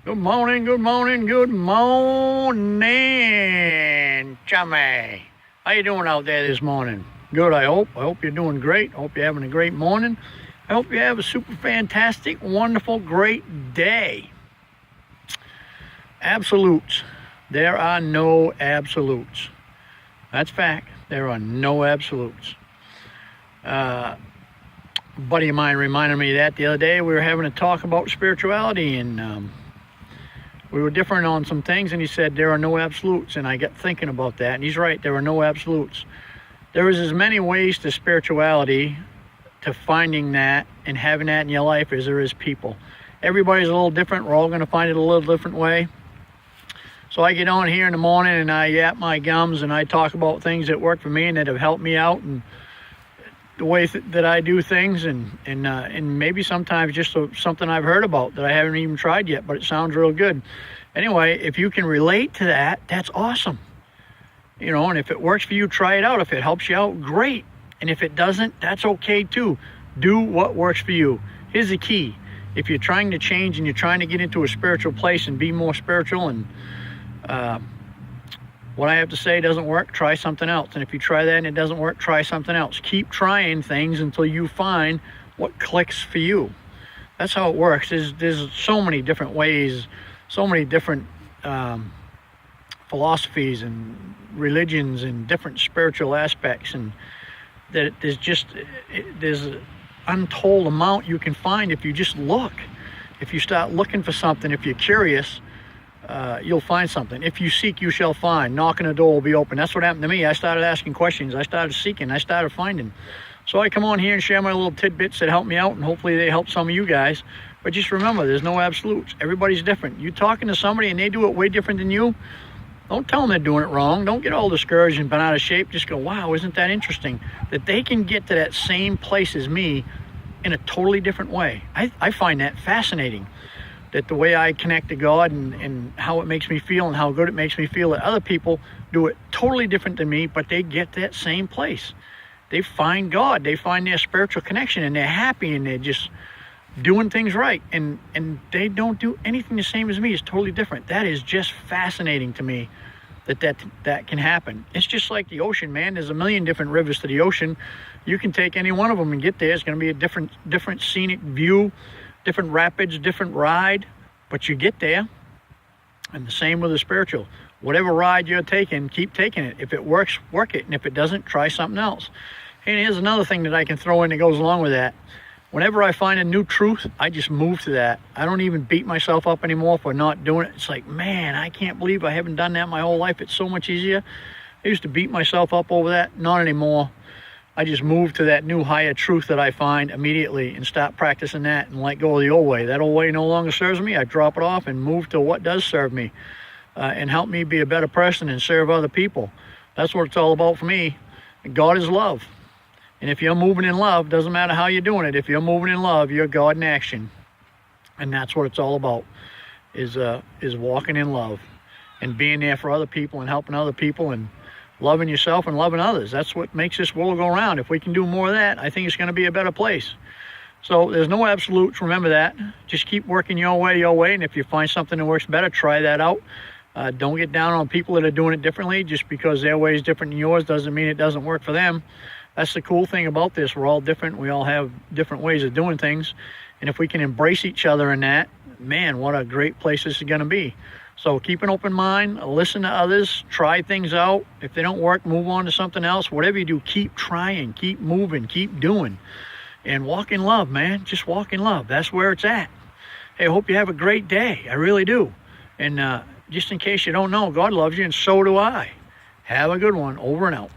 Good morning, good morning, good morning, chummy. How you doing out there this morning? Good, I hope. I hope you're doing great. I hope you're having a great morning. I hope you have a super fantastic, wonderful, great day. Absolutes. There are no absolutes. That's fact. There are no absolutes. A buddy of mine reminded me of that the other day. We were having a talk about spirituality, and we were different on some things, and he said there are no absolutes, and I got thinking about that, and he's right, there are no absolutes. There is as many ways to spirituality, to finding that and having that in your life, as there is people. Everybody's a little different. We're all going to find it a little different way. So I get on here in the morning and I yap my gums and I talk about things that work for me and that have helped me out, and the way that I do things, and maybe sometimes just something I've heard about that I haven't even tried yet, but it sounds real good. Anyway, if you can relate to that, that's awesome. You know, and if it works for you, try it out. If it helps you out, great. And if it doesn't, that's okay too. Do what works for you. Here's the key. If you're trying to change and you're trying to get into a spiritual place and be more spiritual, and what I have to say doesn't work, try something else. And if you try that and it doesn't work, try something else. Keep trying things until you find what clicks for you. That's how it works. There's so many different ways, so many different philosophies and religions and different spiritual aspects, and that there's an untold amount you can find if you just look. If you start looking for something, if you're curious, you'll find something. If you seek, you shall find. Knocking, the door will be open. That's what happened to me. I started asking questions. I started seeking. I started finding. So I come on here and share my little tidbits that help me out, and hopefully they help some of you guys. But just remember, there's no absolutes. Everybody's different. You talking to somebody and they do it way different than you, don't tell them they're doing it wrong. Don't get all discouraged and bent out of shape. Just go, wow, isn't that interesting that they can get to that same place as me in a totally different way. I find that fascinating. That the way I connect to God and how it makes me feel and how good it makes me feel, that other people do it totally different than me, but they get that same place. They find God, they find their spiritual connection, and they're happy, and they're just doing things right, and they don't do anything the same as me. It's totally different. That is just fascinating to me, that can happen. It's just like the ocean, man. There's a million different rivers to the ocean. You can take any one of them and get there. It's going to be a different scenic view, different rapids, different ride, but you get there. And the same with the spiritual. Whatever ride you're taking, keep taking it. If it works, work it. And if it doesn't, try something else. And here's another thing that I can throw in that goes along with that. Whenever I find a new truth, I just move to that. I don't even beat myself up anymore for not doing it. It's like, man, I can't believe I haven't done that my whole life. It's so much easier. I used to beat myself up over that. Not anymore. I just move to that new higher truth that I find immediately and stop practicing that and let go of the old way. That old way no longer serves me. I drop it off and move to what does serve me and help me be a better person and serve other people. That's what it's all about for me. God is love. And if you're moving in love, doesn't matter how you're doing it. If you're moving in love, you're God in action. And that's what it's all about, is walking in love and being there for other people and helping other people and loving yourself and loving others. That's what makes this world go around. If we can do more of that, I think it's going to be a better place. So there's no absolutes. Remember that. Just keep working your way. And if you find something that works better, try that out. Don't get down on people that are doing it differently. Just because their way is different than yours doesn't mean it doesn't work for them. That's the cool thing about this. We're all different. We all have different ways of doing things. And if we can embrace each other in that, man, what a great place this is going to be. So keep an open mind, listen to others, try things out. If they don't work, move on to something else. Whatever you do, keep trying, keep moving, keep doing. And walk in love, man. Just walk in love. That's where it's at. Hey, I hope you have a great day. I really do. And just in case you don't know, God loves you, and so do I. Have a good one. Over and out.